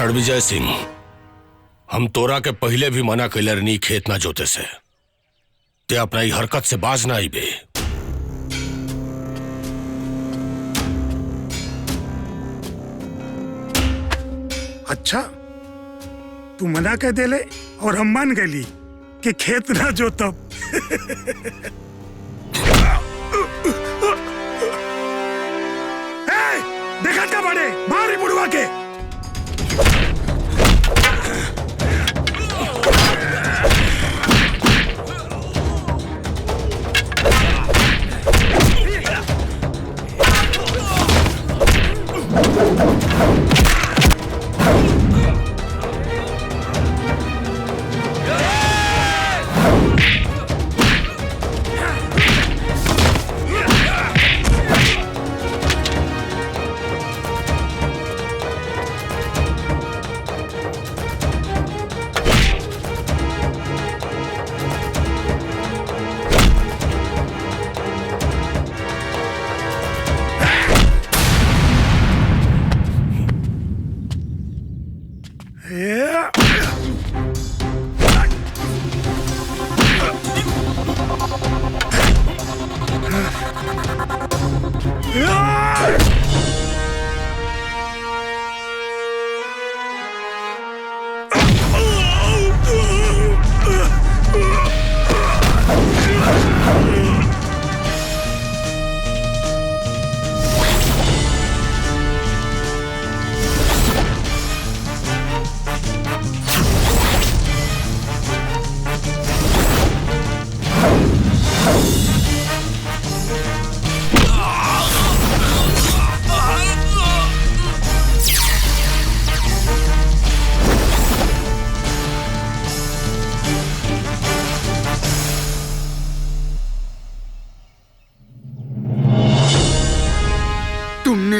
रणविजय सिंह, हम तोरा के पहले भी मना कैले रहनी खेत ना जोते से। ते अपना ही हरकत से बाज ना आई बे। अच्छा, तू मना कह देले और हम मान गली कि खेत ना जोतब। देखा क्या बड़े मारी बुढ़वा के।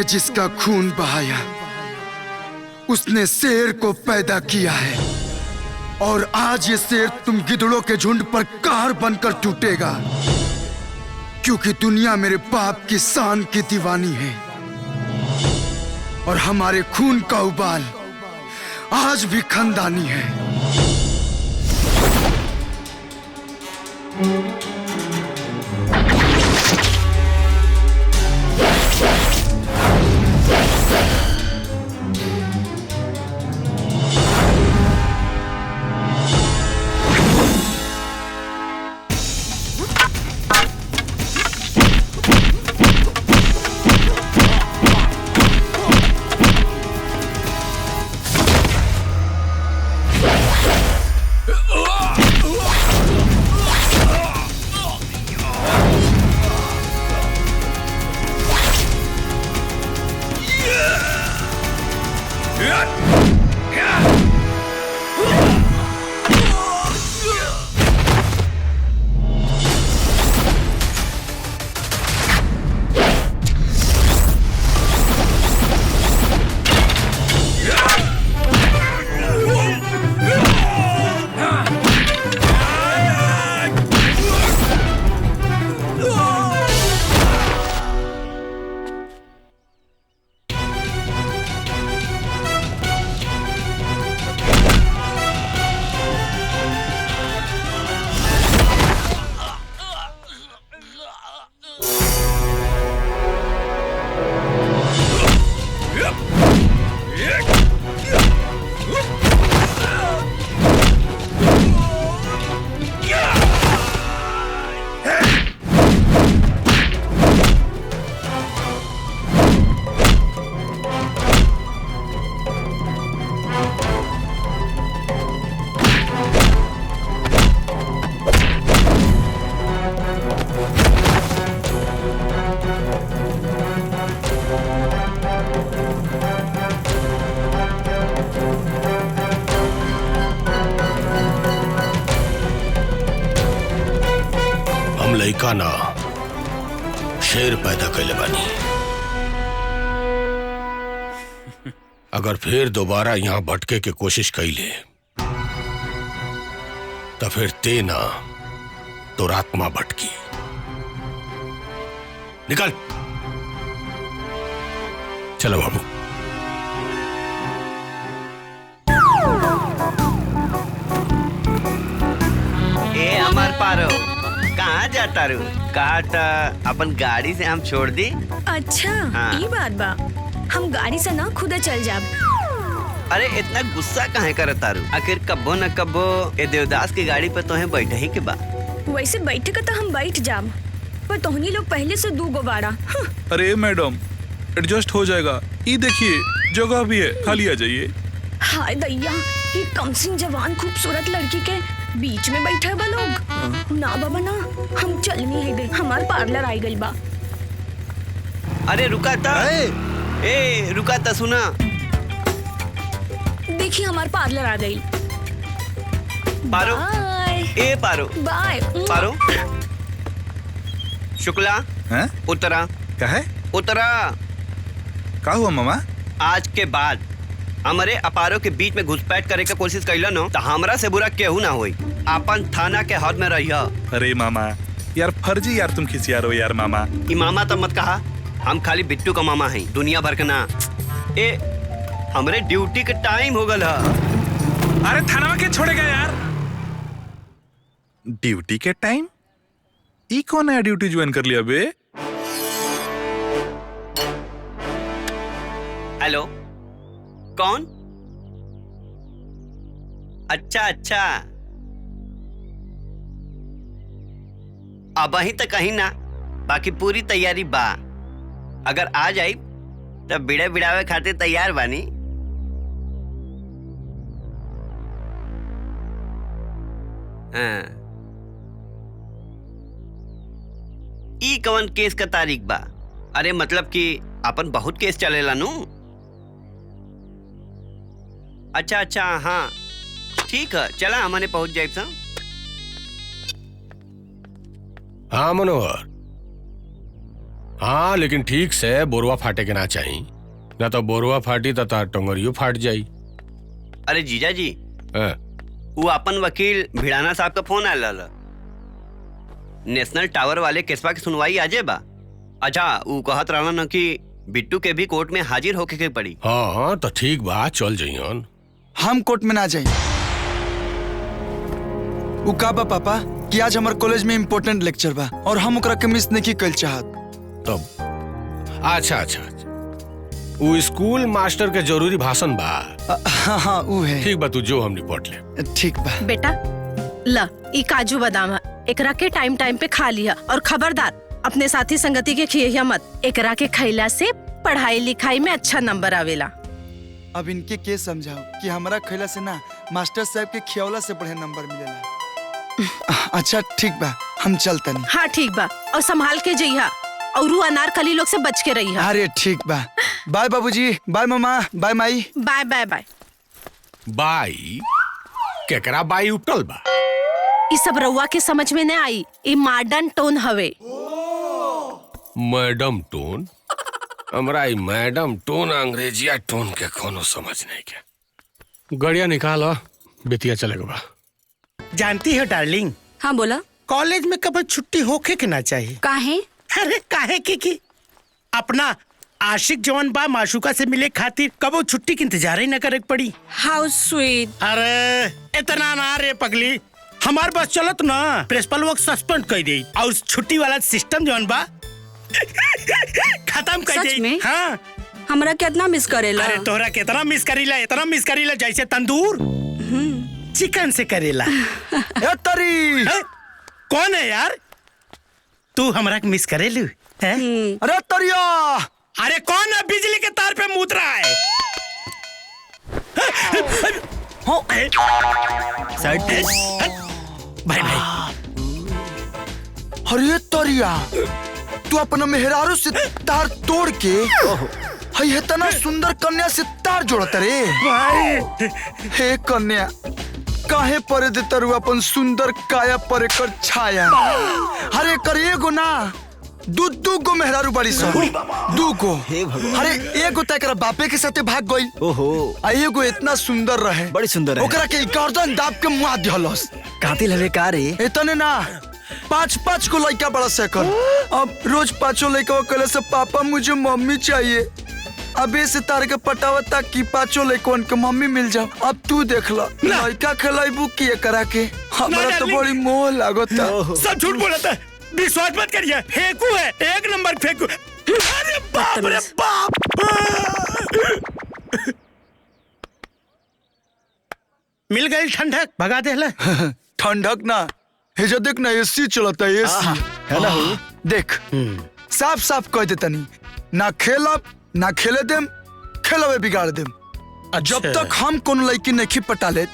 जिसका खून बहाया उसने शेर को पैदा किया है, और आज ये शेर तुम गिदड़ों के झुंड पर कहर बनकर टूटेगा, क्योंकि दुनिया मेरे बाप की शान की दीवानी है और हमारे खून का उबाल आज भी खानदानी है। लइका ना शेर पैदा कैले बानी। अगर फिर दोबारा यहां भटके के कोशिश कैले तो फिर ते ना तो आत्मा भटकी। निकल, चलो बाबू। जाता रू काटा अपन गाड़ी से हम छोड़ दी। अच्छा हाँ। ये बात बा, हम गाड़ी से ना खुद चल जाब। अरे इतना गुस्सा काहे करत तारू? आखिर कब्बो न कब्बो ए देवदास की गाड़ी पे तोहे बैठे ही के बा। वैसे बैठे का तो हम बैठ जाब, पर तोहनी लोग पहले से 2 गो बाड़ा। अरे मैडम एडजस्ट हो जाएगा, ये देखिए जगह भी है, खाली आ जाइए। हाय दैया, ये कमसिन जवान खूबसूरत लड़की के बीच में बैठे बा लोग। ना बाबा ना, हम चल नहीं है दे, हमार पार्लर आई गई बा। अरे रुका था, ए रुका था, सुना। देखिए हमार पार्लर आ गई। पारो, बाय ए पारो, बाय। पारो। शुक्ला, हैं? उतरा, क्या है? उतरा। क्या हुआ मामा? आज के बाद हमारे अपारो के बीच में घुसपैठ करे के कोशिश कैला नो तो हमरा से बुरा केहू ना होई। अपन थाना के हद में रहिया। अरे मामा यार फर्जी यार, तुम खिसिया रहो यार मामा। ई मामा तो मत कहा, हम खाली बिट्टू का मामा हैं, दुनिया भर का ना। ए हमरे ड्यूटी के टाइम हो गल है। अरे थाना के छोड़ेगा यार। ड्यूटी के टाइम? ई कौन है ड्यूटी ज्वाइन कर लिया बे? हेलो, कौन? अच्छा अच्छा, अब वहीं तक कहीं ना, बाकी पूरी तैयारी बा। अगर आ जाई तब बिड़े बिड़ावे खातिर तैयार बानी। हाँ। ई कवन केस का तारीख बा? अरे मतलब कि अपन बहुत केस चलेला नू। अच्छा अच्छा, हाँ ठीक है, चला हमने पहुंच जाए। हाँ मनोहर, हाँ लेकिन ठीक से बोरवा फाटे के ना चाहिए, ना तो बोरवा फाटी तो तार टंगरियो फाट जाई। अरे जीजा जी, हाँ। वो अपन वकील भिड़ाना साहब का फोन आया ला। नेशनल टावर वाले केसवा की सुनवाई आजे बा। अच्छा वो कहत रहा ना कि बिट्टू के भी कोर्ट में हाजिर होके के पड़ी। हाँ हाँ तो ठीक बा, चल जाइयन। हम कोर्ट में ना जाए। उ का बा पापा कि आज हमारे कॉलेज में इम्पोर्टेंट लेक्चर बा और हम ओकरा के मिस नहीं कल चाहत। तब अच्छा अच्छा, वो स्कूल मास्टर के जरूरी भाषण बा। हाँ हाँ उ है। ठीक बा, तू जो हम रिपोर्ट ले। ठीक बा बेटा, ला ई काजू बादाम है, एकरा के टाइम टाइम पे खा लिया और खबरदार अपने साथी संगति के खियहिया मत। एकरा के खैला से पढ़ाई लिखाई में अच्छा नंबर आवेला। अब इनके के समझाओ कि हमारा खैला से ना मास्टर साहब के खियौला से बढ़िया नंबर मिलेला। अच्छा ठीक बा, हम चलते नहीं। हाँ ठीक बा, और संभाल के जइहा और उ अनारकली लोग से बच के रहिहा। अरे ठीक बा, बाय बाबूजी, बाय मामा, बाय माई। Bye bye bye. बाई केकरा बाई उपटल बा? ई सब रउआ के समझ में न आई, ई मॉडर्न टोन हवे। मैडम टोन? हमरा ई मैडम टोन अंग्रेजिया टोन के कोनो समझ नहीं के। गड़िया निकालो, बेतिया चलेगा बा। जानती हो डार्लिंग, हाँ बोला। कॉलेज में कब छुट्टी होके के ना चाहिए। काहे? अरे काहे की अपना आशिक जवान बा माशुका से मिले खातिर कबो छुट्टी की इंतजार ही न करे पड़ी। हाउ स्वीट। अरे इतना ना रे पगली, हमार बस चलत ना प्रिंसिपल वर्क सस्पेंड कर दी और छुट्टी वाला सिस्टम जवान बा खत्म कर सच दी। में? हाँ हमरा कितना मिस करेला। अरे तोहरा कितना मिस करीला, इतना मिस करीला जैसे तंदूर चिकन से करेला। ए तरी, कौन है यार तू हमरा के मिस करेलू? अरे तरिया, अरे कौन है बिजली के तार पे मूत रहा है? भाई भाई, अरे तरिया, तू अपना मेहरारू से तार तोड़ के हई इतना सुंदर कन्या से तार जोड़त रे। भाई हे कन्या, काहे परे दे तरु अपन सुंदर काया पर कर छाया। अरे कर एगो ना दू गो मेहरारू बड़ी सा, दू गो। अरे एगो त एकरा बापे के साथे भाग गई। ओहो, आ एगो इतना सुंदर रहे, बड़ी सुंदर है। ओकरा के गर्दन दाब के मुआ दिहलस। कातिल हवे का रे? इतने ना 5 को लड़का बड़ा से कर। अब रोज 5 लड़का कहले से पापा मुझे मम्मी चाहिए। अबे से तार के पटावता की 5 लड़कन के मम्मी मिल जाओ। अब तू देख ला, लड़का खिलाइबू किए करा के हमरा तो बड़ी मोह लागता। सब झूठ बोलता है। विश्वास मत करिए, फेंकू है, एक नंबर फेंकू। अरे बाप रे बाप। मिल गई ठंडक, भगा दे ले। ठंडक ना हे जो देख ना एसी चलता है एसी है ना। देख साफ साफ कह देता नहीं ना खेलब ना खेले देम, खेलवे बिगाड़ देम। जब तक हम कोनो लड़की नहीं पटा लेत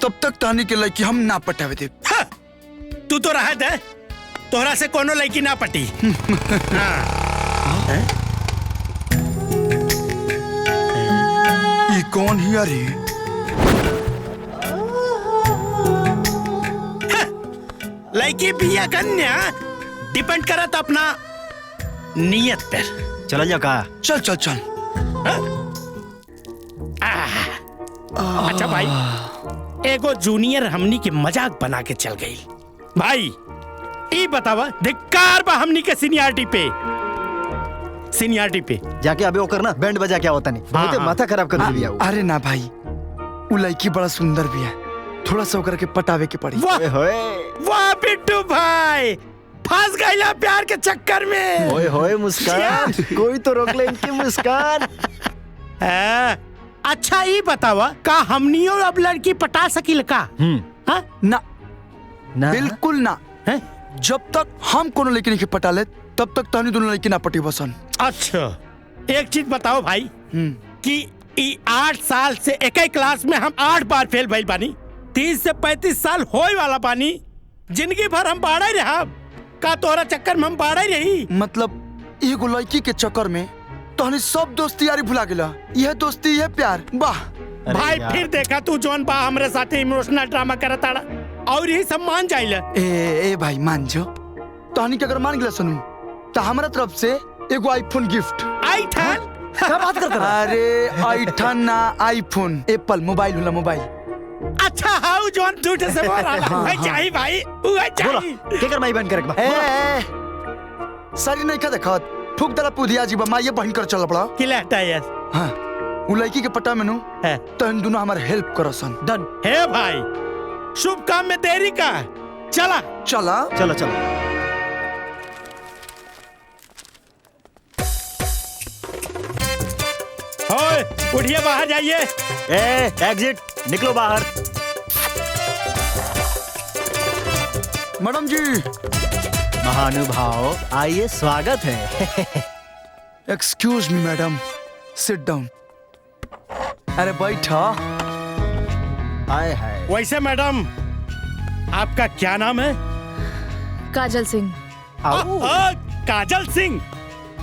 तब तक तहनी के लड़की हम ना पटावे दे। तू तो रहा दे, तोहरा से कोनो लड़की ना पटी। ये कौन ही अरे? लड़की बिया कन्या डिपेंड करत अपना नियत पर। चल जा का। चल चल चल। अच्छा भाई, एगो जूनियर हमनी के मजाक बना के चल गई। भाई ई बतावा, धिक्कार बा हमनी के सीनियरिटी पे। जाके अबे ओकर ना बैंड बजा क्या होता नहीं, बहुत माथा खराब कर दिया। अरे ना भाई, वो लड़की बड़ा सुंदर भी है, थोड़ा सा ओकर के पटावे के पड़ी। वाह बिट्टू भाई, फंस गया प्यार के चक्कर में। ओए होए मुस्कान, कोई तो रोक ले इनकी मुस्कान। अच्छा ये बतावा, का हमनियो अब लड़की पटा सकिल का? ना, ना बिल्कुल ना। जब तक हम कोनो लड़की नहीं पटा ले तब तक तहनी दोनों लड़की ना पटी बसन। अच्छा एक चीज बताओ भाई, कि 8 साल से एक ही क्लास में हम 8 बार फेल भइल बानी, 30 से 35 साल होए वाला बानी, जिंदगी भर हम बाड़ा ही रहा। का तोहरा चक्कर में हम बाड़ा ही रही? मतलब एगो लड़की के चक्कर में तहनी सब दोस्ती यारी भुला गेला। यह दोस्ती यह प्यार, वाह भाई। फिर देखा तू जोन बा हमरे साथे इमोशनल ड्रामा करत आड़ा, और यही सब मान जाइला। ए भाई मान जो, तहनी के अगर मान गेला सुनू तो हमारा तरफ से एगो आईफोन गिफ्ट। आईफोन? क्या बात करता? अरे आईफोन ना आईफोन, एप्पल मोबाइल होला मोबाइल। अच्छा हाउ जोन झूठे से बोल रहा। भाई चाहिए भाई, वही चाहिए। क्या कर माई बन कर? सारी नहीं का देखत, फूक दला पुदिया जीवा माये बहन कर चल पड़ा। किलेटा यस। हां उ लड़की के पटा मेनू तहन दोनों हमार हेल्प करसन। डन हे भाई, शुभ काम में देरी का। चला चला चलो चलो। ओए उठिए, बाहर जाइए। एग्जिट, निकलो बाहर। मैडम जी। महानुभाव आइए, स्वागत है। Excuse me madam, sit down. अरे बैठा। हाय हाय। वैसे मैडम आपका क्या नाम है? काजल सिंह। काजल सिंह,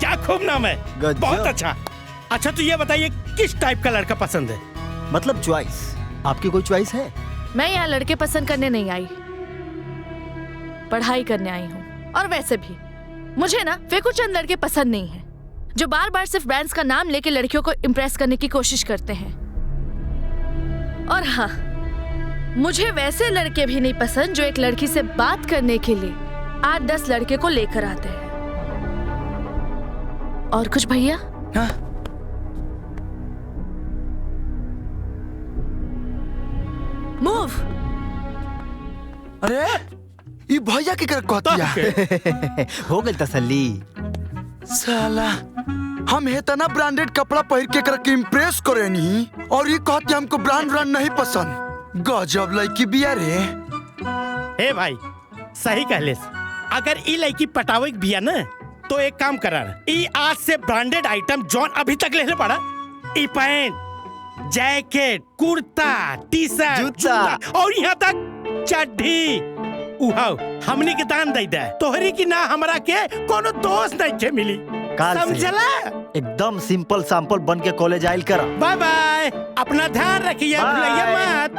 क्या खूब नाम है, बहुत अच्छा। अच्छा तो ये बताइए किस टाइप का लड़का पसंद है? मतलब चॉइस, आपकी कोई चॉइस है? मैं यहाँ लड़के पसंद करने नहीं आई, पढ़ाई करने आई हूँ। और वैसे भी मुझे ना फेकुचंद लड़के पसंद नहीं है, जो बार बार सिर्फ ब्रांड्स का नाम लेके लड़कियों को इम्प्रेस करने की कोशिश करते हैं। और हाँ, मुझे वैसे लड़के भी नहीं पसंद जो एक लड़की से बात करने के लिए 8-10 लड़के को लेकर आते हैं। और कुछ भैया? हाँ? मूव। अरे ये भैया के कर कहतिया। हो गई तसल्ली। साला हम हेतना ब्रांडेड कपड़ा पहन के करके इम्प्रेस करे नहीं, और ये कहती हमको ब्रांड नहीं पसंद। गजब लड़की बिया रे। हे भाई सही कहले, अगर ई लड़की पटावे बिया ना तो एक काम करा, ई आज से ब्रांडेड आइटम जॉन अभी तक ले पड़ा, ई पैंट, जैकेट, कुर्ता, टी शर्ट, जूता और यहाँ तक चड्ढी उहाओ हमनी के दान दे दे। तोहरी की ना हमरा के कोनो दोस्त नहीं के मिली, समझला? एकदम सिंपल सैंपल बन के कॉलेज आइल करा। बाय बाय, अपना ध्यान रखिए, भूलिए मत।